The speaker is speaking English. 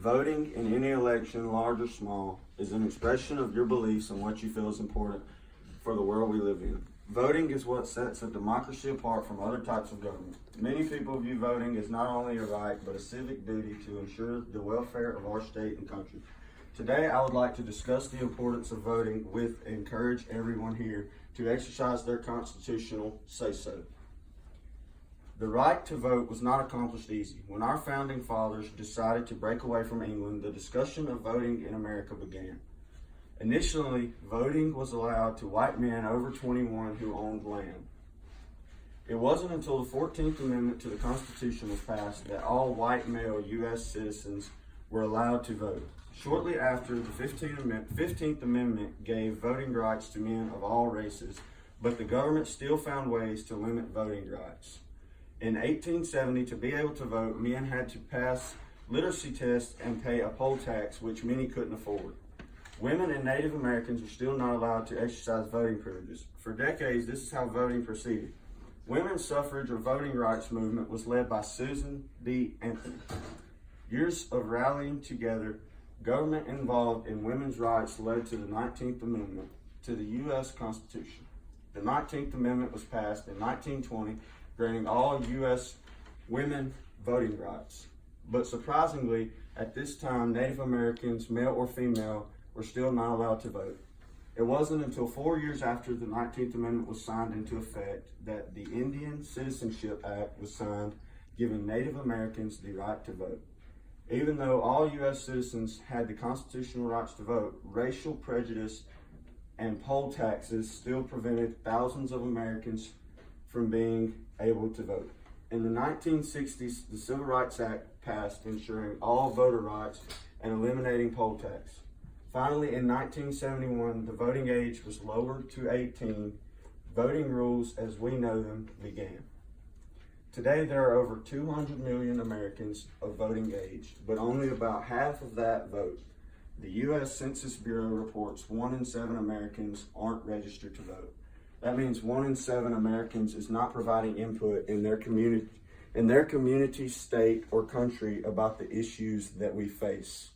Voting in any election, large or small, is an expression of your beliefs and what you feel is important for the world we live in. Voting is what sets a democracy apart from other types of government. Many people view voting as not only a right, but a civic duty to ensure the welfare of our state and country. Today, I would like to discuss the importance of voting and encourage everyone here to exercise their constitutional say-so. The right to vote was not accomplished easy. When our founding fathers decided to break away from England, the discussion of voting in America began. Initially, voting was allowed to white men over 21 who owned land. It wasn't until the 14th Amendment to the Constitution was passed that all white male U.S. citizens were allowed to vote. Shortly after, the 15th Amendment gave voting rights to men of all races, but the government still found ways to limit voting rights. In 1870, to be able to vote, men had to pass literacy tests and pay a poll tax, which many couldn't afford. Women and Native Americans are still not allowed to exercise voting privileges. For decades, this is how voting proceeded. Women's suffrage or voting rights movement was led by Susan B. Anthony. Years of rallying together, government involved in women's rights led to the 19th Amendment to the U.S. Constitution. The 19th Amendment was passed in 1920, granting all U.S. women voting rights. But surprisingly, at this time, Native Americans, male or female, were still not allowed to vote. It wasn't until 4 years after the 19th Amendment was signed into effect that the Indian Citizenship Act was signed, giving Native Americans the right to vote. Even though all U.S. citizens had the constitutional rights to vote, racial prejudice and poll taxes still prevented thousands of Americans from being able to vote. In the 1960s, the Civil Rights Act passed, ensuring all voter rights and eliminating poll tax. Finally, in 1971, the voting age was lowered to 18. Voting rules as we know them began. Today, there are over 200 million Americans of voting age, but only about half of that vote. The U.S. Census Bureau reports 1 in 7 Americans aren't registered to vote. That means 1 in 7 Americans is not providing input in their community, state, or country about the issues that we face.